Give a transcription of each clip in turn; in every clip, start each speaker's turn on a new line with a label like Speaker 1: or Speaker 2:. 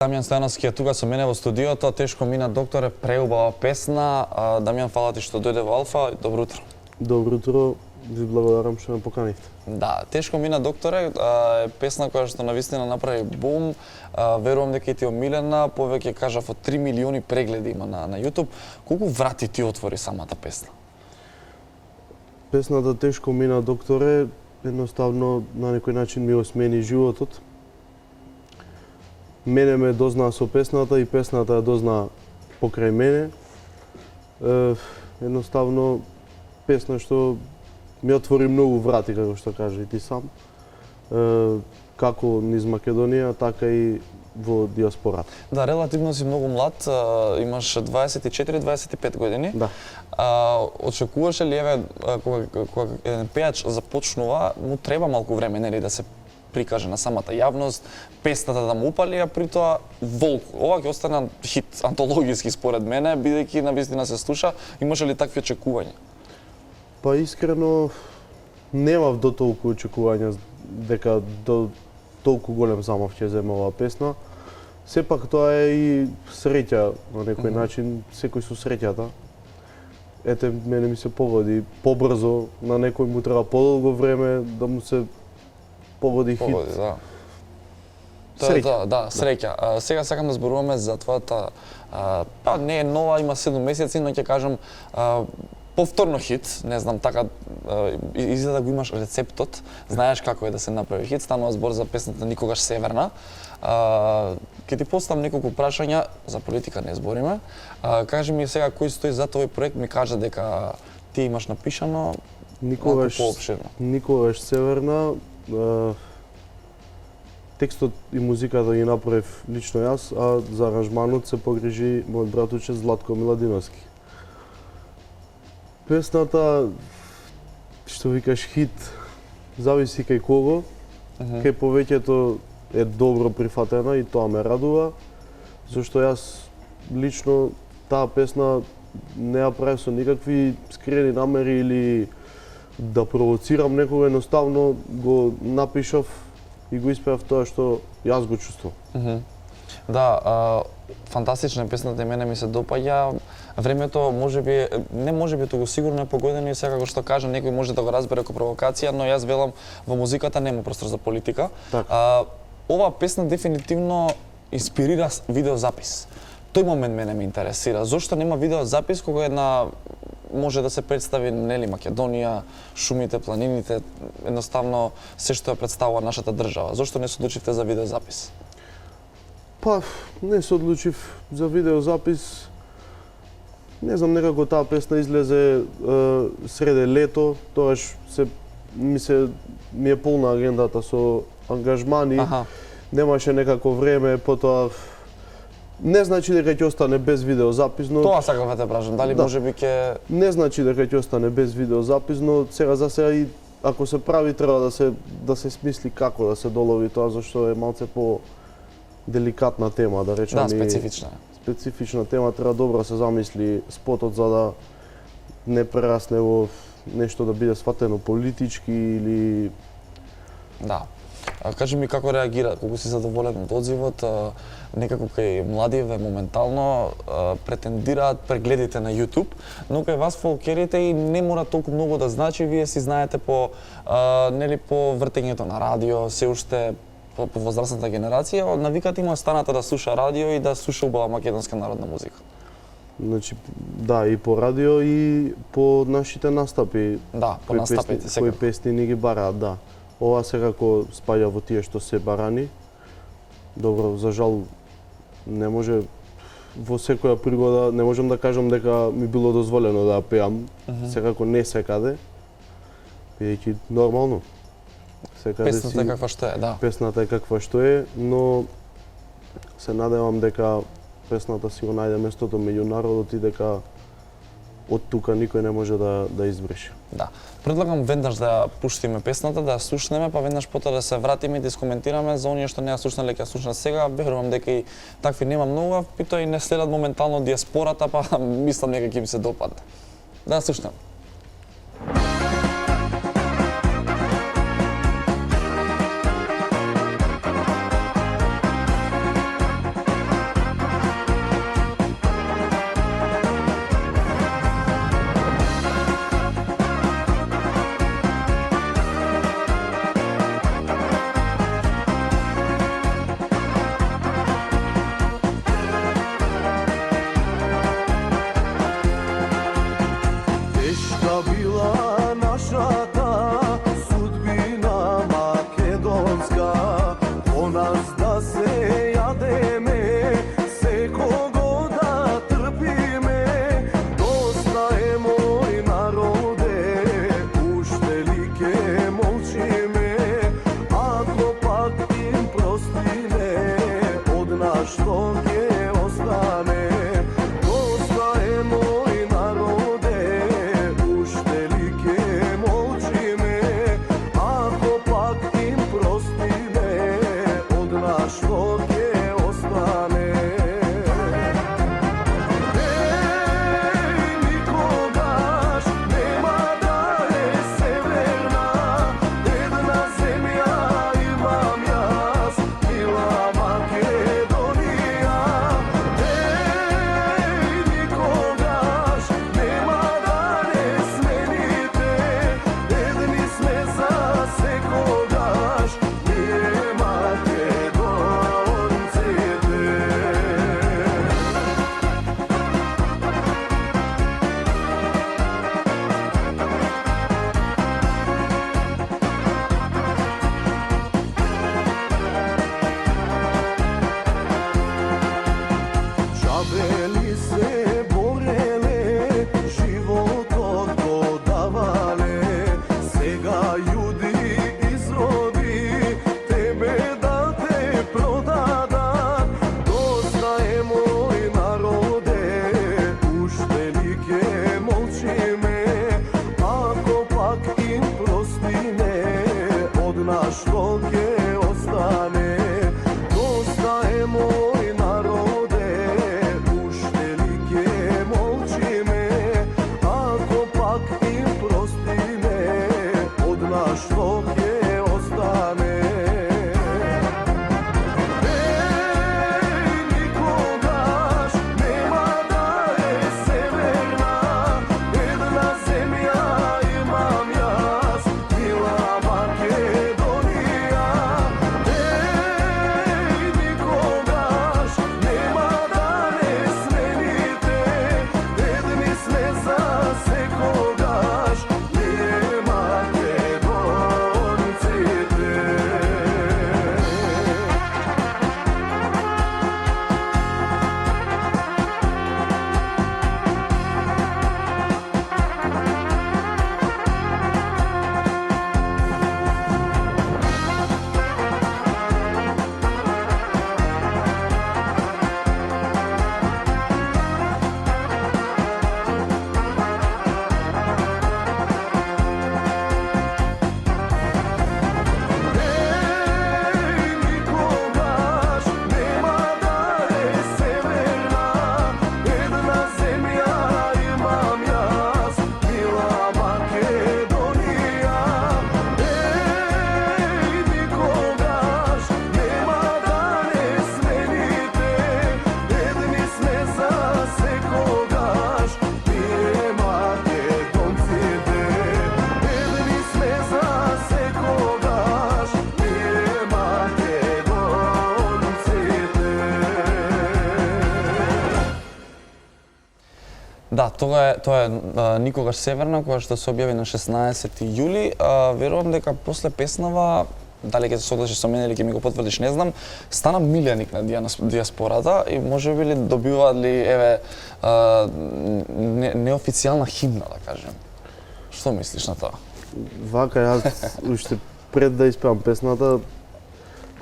Speaker 1: Дамјан Стојановски е тука со мене во студиото. Тешко мина докторе, преубава песна. Дамјан, фала ти што дојде во Алфа. Добро утро.
Speaker 2: Добро утро, ви благодарам што ме поканивте.
Speaker 1: Да, Тешко мина докторе е песна која што навистина направи бум. Верувам дека и ти омилена, повеќе кажав од 3 милиони прегледи има на YouTube. Колку врати ти отвори самата песна?
Speaker 2: Песната Тешко мина докторе едноставно на некој начин ми осмени животот. Мене ме дознаа со песната и песната ја дознаа покрај мене. Едноставно песна што ми отвори многу врати, како што кажа и ти сам. Како низ Македонија, така и во диаспората.
Speaker 1: Да, релативно си многу млад, имаш 24-25 години.
Speaker 2: Да.
Speaker 1: Очекуваше ли, еве, кога еден пејач започнува, му треба малку време, нели, да се прикаже на самата јавност, песната да му упали, а при тоа волк. Ова ќе остане хит антологиски според мене, бидејќи навистина се слуша. Имаше ли такви очекувања?
Speaker 2: Па искрено немав до толку очекувања дека до толку голем замав ќе зема оваа песна. Сепак тоа е и среќа на некој начин, секој со среќата. Ете, мене ми се погоди побрзо, на некој му треба подолго време да му се погоди хит.
Speaker 1: Погоди, да.
Speaker 2: Среќа.
Speaker 1: Да, среќа. Сега сакам да зборуваме за твојата, па не е нова, има 7 месеци, но ќе кажам повторно хит, не знам, така изгледа го имаш рецептот, знаеш како е да се направи хит, станува збор за песната Никогаш северна. Ќе ти поставам неколку прашања, за политика не збориме. Кажи ми сега кој стои за овој проект, ми кажа дека ти имаш напишано
Speaker 2: Никогаш
Speaker 1: поопширно.
Speaker 2: Никогаш северна. Текстот и музиката ги направив лично јас, а за аранжманот се погрижи мојот братуче Златко Миладиновски. Песната, што викаш хит, зависи кај кого. Кај повеќето е добро прифатена и тоа ме радува, зашто јас лично таа песна не ја правев со никакви скриени намери или да провоцирам некого, едноставно го напишав и го испеав тоа што јас го чувствувам.
Speaker 1: Да, фантастична песната и мене ми се допаѓа. Времето можеби, не можеби, туку сигурно е погодено и секако што кажа, некој може да го разбере како провокација, но јас велам во музиката нема простор за политика. Оваа песна дефинитивно инспирира видеозапис. Тој момент мене ме интересира. Зошто нема видеозапис кога една може да се представи, нели, Македонија, шумите, планините, едноставно се што ја представува нашата држава. Зошто не се одлучивте за видеозапис?
Speaker 2: Па, не се одлучив за видеозапис. Не знам, некако таа песна излезе среде лето, тогаш ми е полна агендата со ангажмани. Немаше некако време, потоа не значи дека ќе остане без видеозапис, но
Speaker 1: Тоа сакав да те прашам, дали можеби ќе
Speaker 2: не значи дека ќе остане без видеозапис, но сега за сега и ако се прави треба да се смисли како да се долови тоа, зашто е малце по деликатна тема, да речеме.
Speaker 1: Да, специфична.
Speaker 2: Специфична тема, треба добро се замисли спотот за да не прерасне во нешто да биде сватено политички или...
Speaker 1: Да. Кажи ми како реагира, колку си задоволен од одзивот, некако кај младиве моментално претендираат прегледите на YouTube, но кај вас фолкерите и не мора толку многу да значи, вие си знаете по нели по вртењето на радио, се уште по возрастната генерација, навикат има станата да слуша радио и да слуша убава македонска народна музика.
Speaker 2: Значи, да, и по радио и по нашите настапи.
Speaker 1: Да, по настапите сега.
Speaker 2: Кои песни ни ги бараат, да. Ова секако спаѓа во тие што се барани. Добро, за жал не може во секоја пригода, не можам да кажам дека ми било дозволено да ја пеам. Секако не секаде. Бидејќи нормално.
Speaker 1: Песната е каква што е, да.
Speaker 2: Песната е каква што е, но се надевам дека песната си го најде местото меѓу народот и дека од тука никој не може да избрише.
Speaker 1: Да. Предлагам веднаш да ја пуштиме песната, да ја слушнеме, па веднаш потоа да се вратиме и да искоментираме за оние што не ја слушнале, ќе ја слушнат сега. Верувам дека и такви нема многу, и тоа и не следат моментално диаспората, па мислам дека ќе им се допадне. Да ја слушнеме.
Speaker 2: što ќе остане. Доста е мој народе, уште ли ќе молчиме, ако пак им простиме, од нас што ќе остане. Никогаш нема да е северна, една земја имам јас, мила Македонија. Никогаш нема да не смените, едни сме за секогаш, ние македонците. Жабели се бореле, животот го давале, сега јуди изроди, тебе да те продадат. Доста е мој народе, уште ли ќе молчиме, ако пак им простиме, од нас што ќе остане. Доста е мој народе, уште ли ќе молчиме, ако пак им простиме, од нас што ќе остане. Никогаш нема да е северна, една земја имам јас, мила Македонија. Никогаш нема да не смените, едни сме за секогаш, ние македонците. Никогаш нема да е северна, една земја имам јас, мила Македонија. Никогаш нема да не смените, едни сме за секогаш, ние македонците. Едни сме за секогаш, ние македонците.
Speaker 1: Да, тоа е Никогаш северна, која што се објави на 16 јули. Верувам дека после песнава, дали ќе се согласиш со мене или ќе ми го потврдиш, не знам, стана милјеник на диаспората и може би ли добиваат ли, еве, неофицијална химна, да кажем. Што мислиш на тоа?
Speaker 2: Вака, јас уште пред да испеам песната,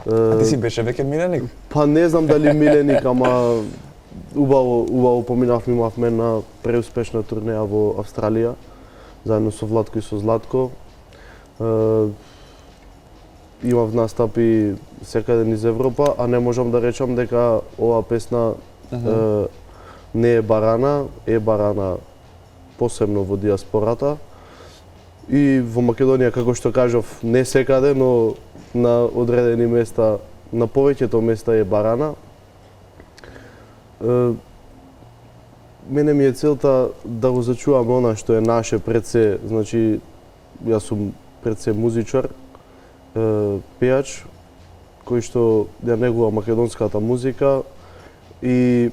Speaker 1: А ти си беше веќе милјеник?
Speaker 2: па не знам дали миленик, ама убаво поминавме, имавме на преуспешна турнеја во Австралија, заедно со Владко и со Златко. Имав настапи секаде низ Европа, а не можам да речам дека оваа песна не е барана, е барана посебно во диаспората. И во Македонија, како што кажав, не секаде, но на одредени места, на повеќето места е барана. Мене ми е целта да го зачуваме она што е наше пред се, значи јас сум пред се музичар, пејач, кој што ја негува македонската музика и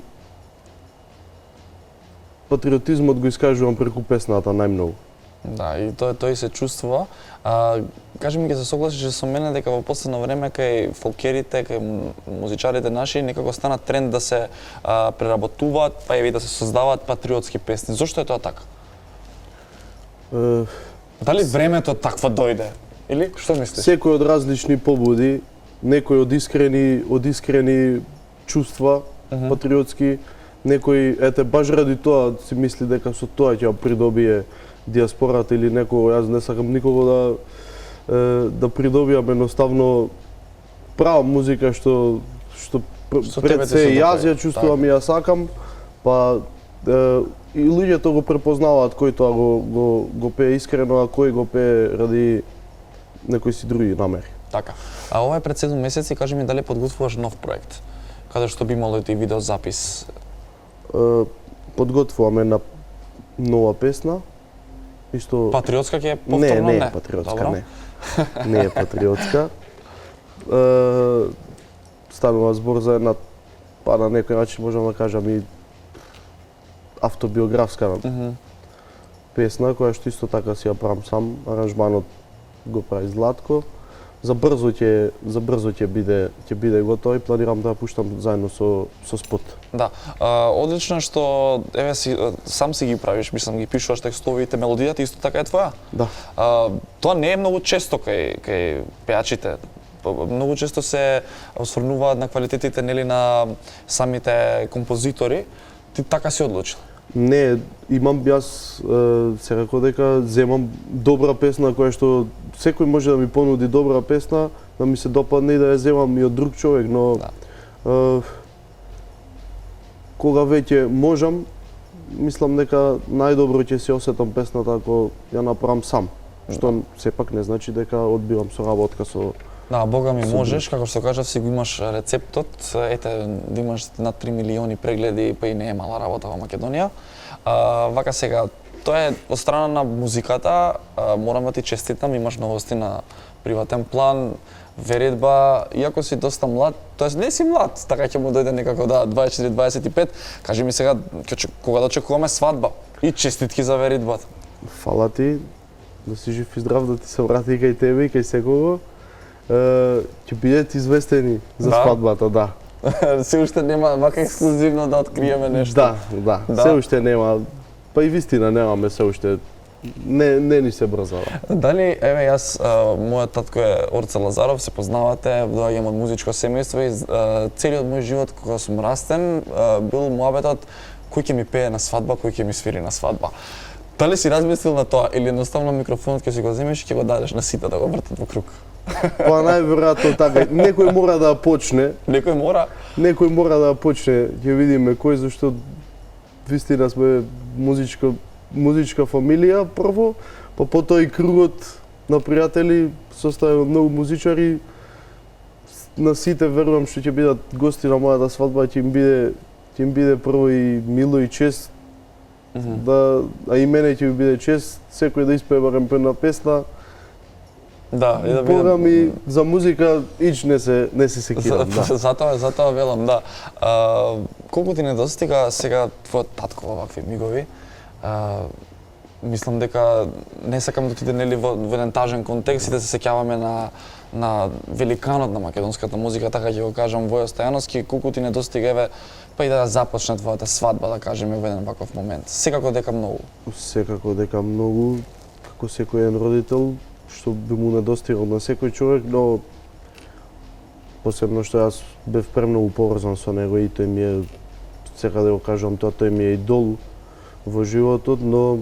Speaker 2: патриотизмот го искажувам преку песната најмногу.
Speaker 1: Да, и тој се чувствува. Кажи ми, ќе се согласиш со мене дека во последно време кај фолкерите, кај музичарите наши некако стана тренд да се преработуваат, па и да се создаваат патриотски песни. Зошто е тоа така? Дали времето такво дојде? Или што мислиш?
Speaker 2: Секој од различни побуди, некој од искрени чувства патриотски, некој ете баш ради тоа си мисли дека со тоа ќе ја придобие диаспората или некој, јас не сакам никого да придобиам, едноставно права музика што
Speaker 1: тебе
Speaker 2: пред
Speaker 1: ти се
Speaker 2: се јас
Speaker 1: допаѓа,
Speaker 2: ја чувствувам и ја сакам, па и луѓето го препознаваат кој тоа го пее искрено, а кој го пее ради некои си други намери.
Speaker 1: Така. А ова е пред 7 месеци, кажи ми дали подготвуваш нов проект, каде што би имало и видеозапис?
Speaker 2: Подготвуваме на нова песна, исто...
Speaker 1: Патриотска ќе е повторно?
Speaker 2: Не е патриотска,
Speaker 1: Добро.
Speaker 2: не. Не е патриотска. Станува збор за една, па на некој начин можам да кажам и автобиографска песна, која што исто така си ја правам сам, аранжманот го прави Златко. За брзо ќе биде готово и планирам да ја пуштам заедно со спот.
Speaker 1: Да. Одлично што еве сам си ги правиш, мислам ги пишуваш текстовите, мелодијата исто така е твоја.
Speaker 2: Да.
Speaker 1: Тоа не е многу често кај пеачите. Многу често се осврнуваат на квалитетите нели на самите композитори. Ти така си одлучил?
Speaker 2: Не, имам јас се рекол дека земам добра песна која што секој може да ми понуди добра песна, да ми се допадне и да ја земам и од друг човек, но кога веќе можам, мислам дека најдобро ќе се осетам песната ако ја направам сам, што сепак не значи дека одбивам соработка со...
Speaker 1: Да, бога ми можеш, како што кажав, си го имаш рецептот, ете, да имаш над 3 милиони прегледи, па и не е мала работа во Македонија. Вака сега, тоа е од страна на музиката, морам да ти честитам, имаш новости на приватен план, веридба, иако си доста млад, тоест не си млад, така ќе му дојде некако да 24-25, кажи ми сега, кога да очекуваме свадба и честитки за веридбата.
Speaker 2: Фала ти, да си жив и здрав, да ти се врати и кај тебе и кај секого. Ќе бидете известени за свадбата, да.
Speaker 1: Се уште нема вака ексклузивно да откриеме нешто.
Speaker 2: Да. Се уште нема, па и вистина немаме се уште. Не ни се брзава.
Speaker 1: Дали, еве јас, мојот татко е Орце Лазаров, се познавате, доаѓам од музичко семејство и целиот мој живот кога сум растен бил муабетот кој ќе ми пее на свадба, кој ќе ми свири на свадба. Дали си размислил на тоа или едноставно микрофонот ќе си го земеш и ќе го дадеш на сите да го вртат во круг?
Speaker 2: Па најверојатно така. Некој мора да почне.
Speaker 1: Некој мора?
Speaker 2: Некој мора да почне. Ќе видиме кој, зашто вистина сме музичка фамилија прво, па потоа и кругот на пријатели составен од многу музичари. На сите верувам што ќе бидат гости на мојата свадба, ќе им биде прво и мило и чест. А и мене ќе ми биде чест секој да испее барем една песна.
Speaker 1: Да, и да
Speaker 2: Бога ми за музика ич не се секирам, да.
Speaker 1: Затоа велам, да. Колку ти недостига сега твојот татко во вакви мигови? Мислам дека не сакам да отиде нели во еден тажен контекст и да се сеќаваме на великанот на македонската музика, така ќе го кажам, Војо Стојановски, колку ти недостига еве па и да започне твојата свадба, да кажеме, во еден ваков момент. Секако дека многу.
Speaker 2: Секако дека многу, како секој еден родител, што би му недостигал на секој човек, но посебно што јас бев премногу поврзан со него и тој ми е, сега да го кажам тоа, тој ми е идол во животот, но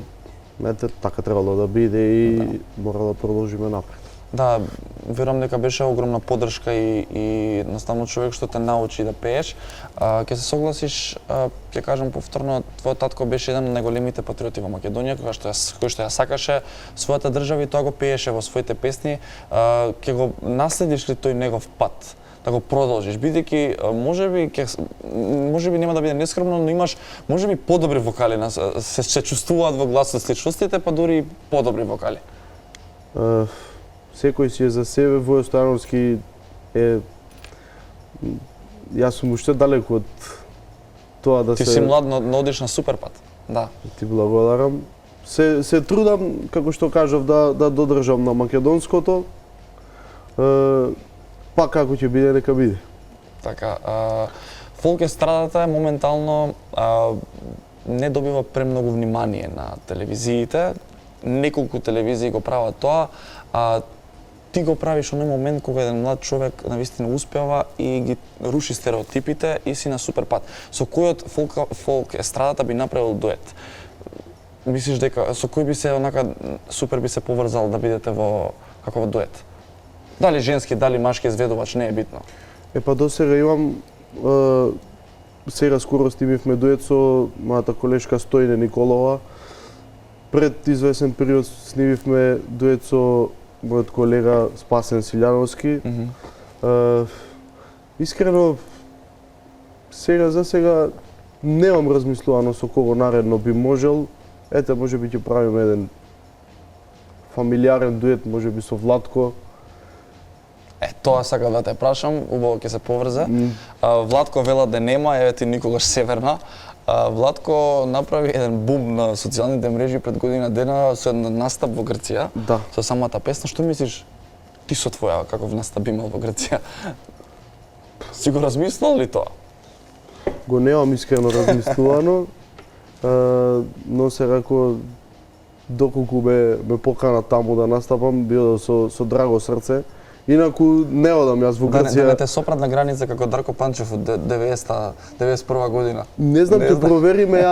Speaker 2: ете, така требало да биде и мора да продолжиме напред.
Speaker 1: Да, верувам дека беше огромна поддршка и едноставно човек што те научи да пееш. Ќе се согласиш, ќе кажам повторно, твојот татко беше еден од најголемите патриоти во Македонија, кој што ја сакаше својата држава и тоа го пееше во своите песни. Ќе го наследиш ли тој негов пат? Да го продолжиш, бидејќи можеби нема да биде нескромно, но имаш можеби подобри вокали, се чувствуваат во гласот сличностите, па дури и подобри вокали.
Speaker 2: Секој си е за себе, Војо Стојановски е... Јас сум уште далеку од тоа да
Speaker 1: Ти си млад, но одиш на супер пат. Да.
Speaker 2: Ти благодарам. Се трудам, како што кажав, да додржам на македонското. Па како ќе биде, нека биде.
Speaker 1: Така, фолк естрадата моментално не добива премногу внимание на телевизиите. Неколку телевизии го прават тоа, ти го правиш оној момент кога еден млад човек навистина успева и ги руши стереотипите и си на супер пат. Со којот фолк естрадата би направил дует? Мислиш дека со кој би се онака супер би се поврзал да бидете во како дует? Дали женски, дали машки изведувач, не е битно.
Speaker 2: Па до сега имам сега скоро снимивме дует со мојата колешка Стојне Николова. Пред извесен период снимивме дует со мојот колега Спасен Силјановски. Искрено, сега за сега немам размислувано со кого наредно би можел. Ете, може би ќе правиме еден фамилиарен дует, може би со Владко.
Speaker 1: Тоа сакав да те прашам, убаво ќе се поврзе. Владко вела да нема, еве ти никогаш северна. Владко направи еден бум на социјалните мрежи пред година дена со еден настап во Грција.
Speaker 2: Да.
Speaker 1: Со самата песна. Што мислиш ти со твоја каков настап имал во Грција? Си го размислил ли тоа?
Speaker 2: Го немам искрено размислувано, но се рако доколку ме покана таму да настапам, био со драго срце. Инаку не одам јас во Грција.
Speaker 1: Да не те сопрат на граница како Дарко Панчев од 91 година.
Speaker 2: Не знам, ќе провериме,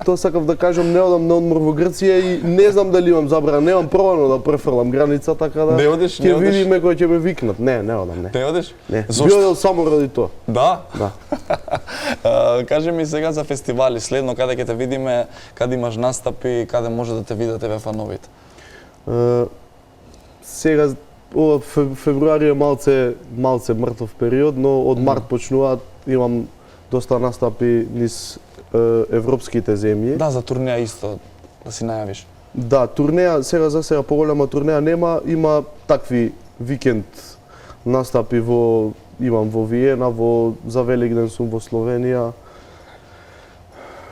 Speaker 2: тоа сакав да кажам, не одам на одмор во Грција и не знам дали имам забрана, немам пробано да префрлам граница, така да
Speaker 1: Не одиш,
Speaker 2: ќе видиме кој ќе ме викнат. Не одам, не.
Speaker 1: Не одиш?
Speaker 2: Не.
Speaker 1: Зошто?
Speaker 2: Био само ради тоа.
Speaker 1: Да?
Speaker 2: Да.
Speaker 1: Кажи ми сега за фестивали, следно каде ќе те видиме, каде имаш настапи, каде може да те видат тебе фановите?
Speaker 2: Сега ова февруари е малце мртов период, но од март почнуваат, имам доста настапи низ европските земји.
Speaker 1: Да, за турнеја исто, да си најавиш.
Speaker 2: Да, турнеја, сега за сега поголема турнеја нема, има такви викенд настапи имам во Виена, за Великден сум во Словенија,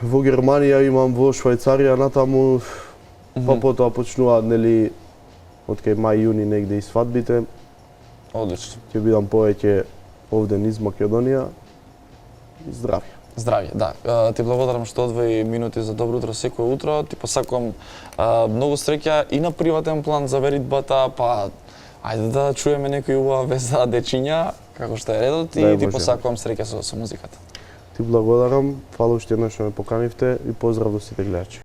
Speaker 2: во Германија имам, во Швајцарија, натаму, па потоа почнуваат, нели, од кај мај, јуни негде и свадбите.
Speaker 1: Одлично.
Speaker 2: Ќе бидам повеќе овде низ Македонија. Здравје.
Speaker 1: Здравје, да. Ти благодарам што одвои минути за добро утро секој утро. Ти посакувам многу среќа и на приватен план за веридбата, па ајде да чуеме некој убава вест за дечиња, како што е редот,
Speaker 2: Да,
Speaker 1: и ти
Speaker 2: може.
Speaker 1: посакувам среќа со музиката.
Speaker 2: Ти благодарам, фала уште еднаш што ме поканивте и поздрав до сите гледачи.